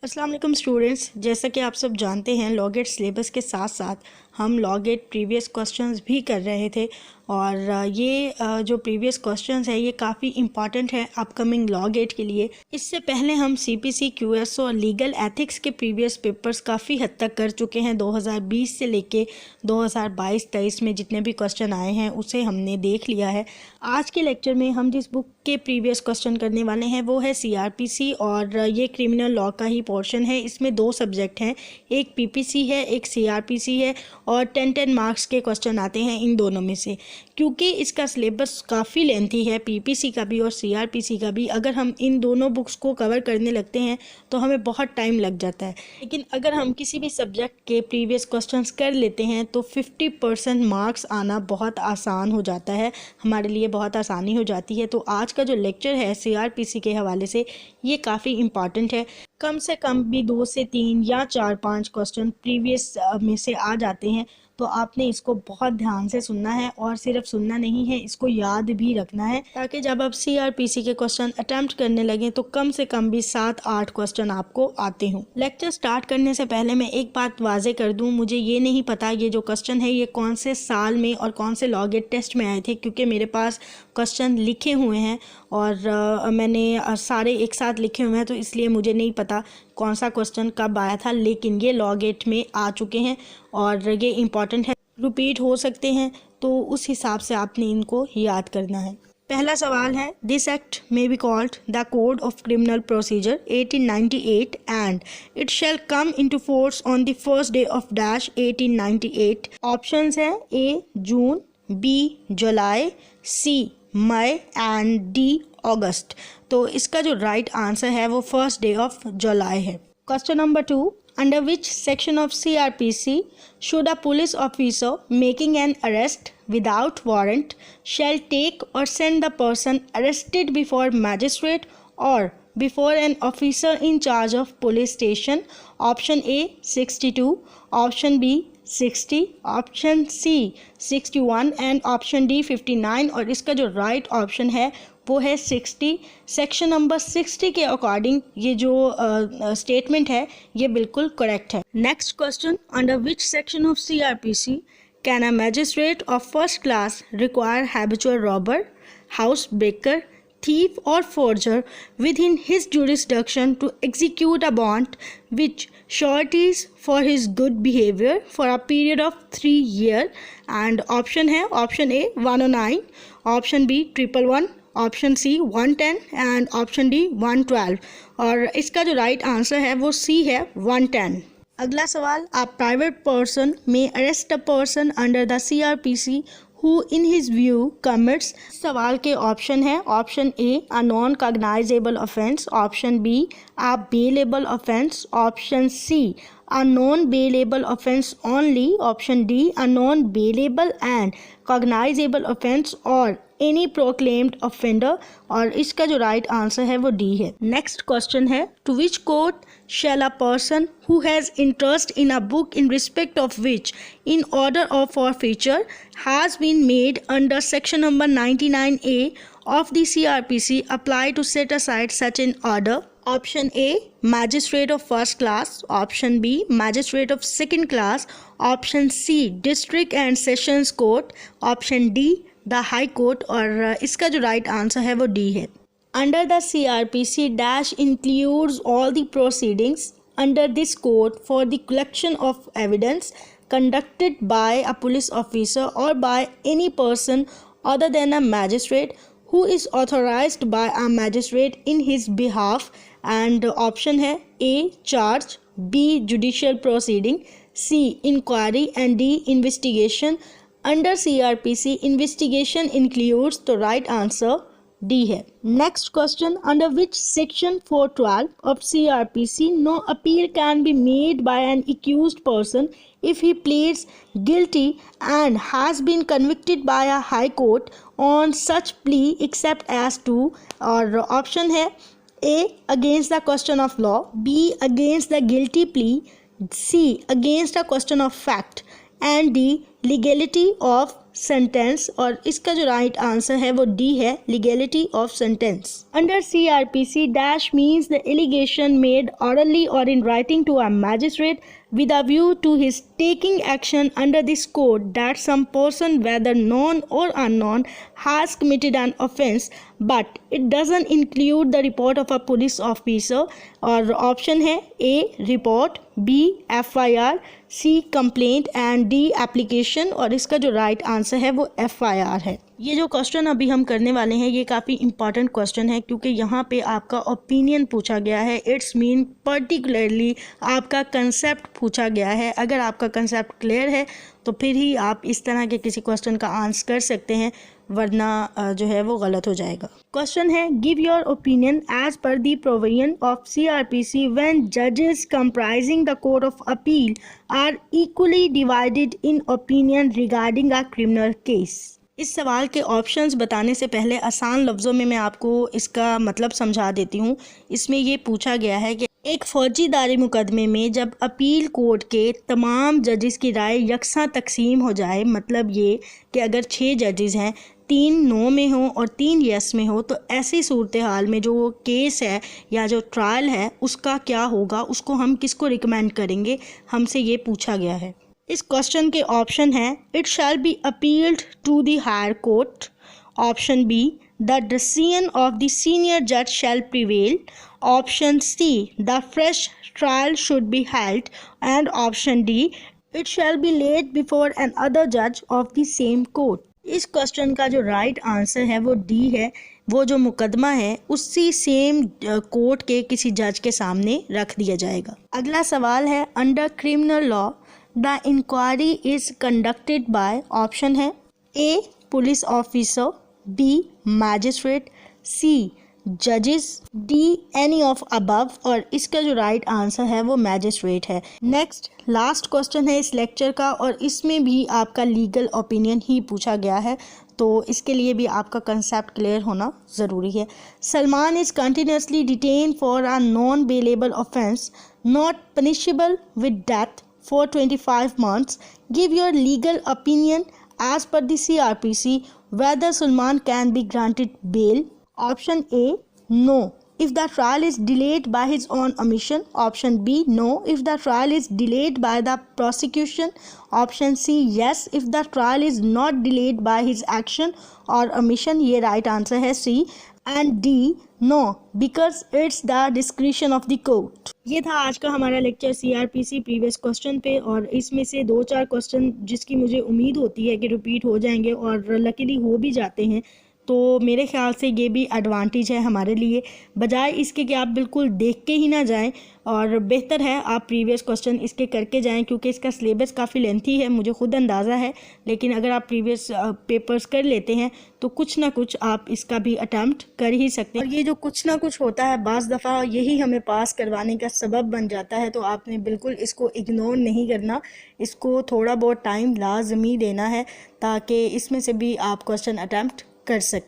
अस्सलाम वालेकुम स्टूडेंट्स, जैसा कि आप सब जानते हैं लॉ गेट सिलेबस के साथ साथ हम लॉ गेट प्रीवियस क्वेश्चंस भी कर रहे थे और ये जो प्रीवियस क्वेश्चंस है ये काफ़ी इम्पॉर्टेंट है अपकमिंग लॉ गेट के लिए। इससे पहले हम सीपीसी, क्यूएसओ और लीगल एथिक्स के प्रीवियस पेपर्स काफ़ी हद तक कर चुके हैं। 2020 से लेके 2022-23 में जितने भी क्वेश्चन आए हैं उसे हमने देख लिया है। आज के लेक्चर में हम जिस बुक के प्रीवियस क्वेश्चन करने वाले हैं वो है सीआरपीसी और ये क्रिमिनल लॉ का ही पोर्शन है। इसमें दो सब्जेक्ट हैं, एक पीपीसी है, एक सीआरपीसी है और 10-10 मार्क्स के क्वेश्चन आते हैं इन दोनों में से। क्योंकि इसका सिलेबस काफ़ी लेंथी है, पीपीसी का भी और सीआरपीसी का भी, अगर हम इन दोनों बुक्स को कवर करने लगते हैं तो हमें बहुत टाइम लग जाता है। लेकिन अगर हम किसी भी सब्जेक्ट के प्रीवियस क्वेश्चंस कर लेते हैं तो 50% मार्क्स आना बहुत आसान हो जाता है, हमारे लिए बहुत आसानी हो जाती है। तो आज का जो लेक्चर है सीआरपीसी के हवाले से ये काफ़ी इम्पॉर्टेंट है। कम से कम भी 2 से 3 या 4-5 क्वेश्चन प्रीवियस में से आ जाते हैं, तो आपने इसको बहुत ध्यान से सुनना है और सिर्फ सुनना नहीं है, इसको याद भी रखना है ताकि जब आप सीआरपीसी के क्वेश्चन अटेम्प्ट करने लगें तो कम से कम भी 7-8 क्वेश्चन आपको आते हों। लेक्चर स्टार्ट करने से पहले मैं एक बात वाजे कर दूं, मुझे ये नहीं पता ये जो क्वेश्चन है ये कौन से साल में और कौन से लॉ गेट टेस्ट में आए थे, क्योंकि मेरे पास क्वेश्चन लिखे हुए हैं और मैंने सारे एक साथ लिखे हुए हैं, तो इसलिए मुझे नहीं पता कौन सा क्वेश्चन कब आया था। लेकिन ये लॉ गेट में आ चुके हैं और ये इम्पॉर्टेंट है, रिपीट हो सकते हैं, तो उस हिसाब से आपने इनको याद करना है। पहला सवाल है, this act may be called the code of criminal procedure 1898 and it shall come into force on the first day of dash 1898। Options हैं A June, B July, C May and D August. तो इसका जो right answer है वो first day of July है। Question number 2, under which section of CrPC should a police officer making an arrest without warrant shall take or send the person arrested before magistrate or before an officer in charge of police station? Option A 62, option B 60, option C 61 and option D 59। और इसका जो right option है वो है 60। Section number 60 के according ये जो statement है ये बिल्कुल करेक्ट है। Next question, under which section of CrPC can a magistrate of first class require habitual robber, housebreaker, thief or forger within his jurisdiction to execute a bond which sureties for his good behavior for a period of 3 years? And option है option A 109, option B 111, option C 110 and option D 112। और इसका जो right answer है वो C है 110। अगला सवाल, a private person may arrest a person under the CRPC who in his view commits। सवाल के ऑप्शन है, option A a non cognizable offense, option B a bailable offense, option C a non bailable offense only, option D a non bailable and cognizable offense or any proclaimed offender। और इसका जो right answer है वो D है। Next question है, to which court shall a person who has interest in a book in respect of which in order of forfeiture has been made under section number 99A of the CRPC apply to set aside such an order? Option A magistrate of first class, option B magistrate of second class, option C district and sessions court, option D the high court। और इसका जो right answer है वो D है। Under the CRPC dash includes all the proceedings under this code for the collection of evidence conducted by a police officer or by any person other than a magistrate who is authorized by a magistrate in his behalf। and option है A charge, B judicial proceeding, C inquiry and D investigation। Under CRPC investigation includes, तो right answer D है। Next question, under which section 412 of CRPC no appeal can be made by an accused person if he pleads guilty and has been convicted by a high court on such plea except as to। और option है A against the question of law, B against the guilty plea, C against a question of fact and D legality of sentence, और इसका जो right answer है वो D है, legality of sentence. Under CRPC dash means the allegation made orally or in writing to a magistrate with a view to his taking action under this code that some person, whether known or unknown, has committed an offence, but it doesn't include the report of a police officer। और option है A report, B FIR, C complaint and D application, और इसका जो right answer है वो FIR है। ये जो क्वेश्चन अभी हम करने वाले हैं ये काफ़ी इंपॉर्टेंट क्वेश्चन है, क्योंकि यहाँ पे आपका ओपिनियन पूछा गया है। इट्स मीन पर्टिकुलरली आपका कंसेप्ट पूछा गया है। अगर आपका कंसेप्ट क्लियर है तो फिर ही आप इस तरह के किसी क्वेश्चन का आंसर कर सकते हैं, वरना जो है वो गलत हो जाएगा। क्वेश्चन है, give your opinion as per the provision of CRPC when जजेस comprising the court of appeal are equally divided in opinion regarding a criminal case. इस सवाल के ऑप्शंस बताने से पहले आसान लफ्ज़ों में मैं आपको इसका मतलब समझा देती हूँ। इसमें ये पूछा गया है कि एक फौजीदारी मुकदमे में जब अपील कोर्ट के तमाम जजेस की राय यकसा तकसीम हो जाए, मतलब ये कि अगर 6 जजेस हैं, 3 नो में हो और 3 यस में हो, तो ऐसी सूरत हाल में जो केस है या जो ट्रायल है उसका क्या होगा, उसको हम किसको रिकमेंड करेंगे, हमसे ये पूछा गया है। इस क्वेश्चन के ऑप्शन है, it shall be appealed to the higher court, option be the decision of the senior जज शैल prevail, option see the fresh trial should be held, and option D it shall be laid before N other जज of the same court. इस question का जो right answer है वो D है, वो जो मुकदमा है उसी सेम कोर्ट के किसी जज के सामने रख दिया जाएगा। अगला सवाल है, under criminal law the inquiry is conducted by, option है A police officer, B magistrate, C जजेस, डी एनी ऑफ अबव, और इसका जो राइट आंसर है वो मैजिस्ट्रेट है। नेक्स्ट लास्ट क्वेश्चन है इस लेक्चर का, और इसमें भी आपका लीगल ओपिनियन ही पूछा गया है, तो इसके लिए भी आपका कंसेप्ट क्लियर होना ज़रूरी है। Salman is continuously detain for a non bailable offence not punishable with death for 25 months. Give your legal opinion as per the CRPC whether Salman can be granted bail. Option A, no, if the trial is delayed by his own omission. Option B, no, if the trial is delayed by the prosecution. Option C, yes, if the trial is not delayed by his action or omission. ये right answer है C, and D, no, because it's the discretion of the court। ये था आज का हमारा lecture CRPC previous question पे, और इसमें से 2-4 क्वेश्चन जिसकी मुझे उम्मीद होती है कि रिपीट हो जाएंगे और लकीली हो भी जाते हैं, तो मेरे ख्याल से ये भी एडवांटेज है हमारे लिए, बजाय इसके कि आप बिल्कुल देख के ही ना जाएं, और बेहतर है आप प्रीवियस क्वेश्चन इसके करके जाएं, क्योंकि इसका सिलेबस काफ़ी लेंथी है, मुझे खुद अंदाज़ा है, लेकिन अगर आप प्रीवियस पेपर्स कर लेते हैं तो कुछ ना कुछ आप इसका भी अटैम्प्ट कर ही सकते हैं। और ये जो कुछ ना कुछ होता है बाज़ दफ़ा यही हमें पास करवाने का सबब बन जाता है, तो आपने बिल्कुल इसको इग्नोर नहीं करना, इसको थोड़ा बहुत टाइम लाजमी देना है ताकि इसमें से भी आप क्वेश्चन अटैम्प्ट कर सकते।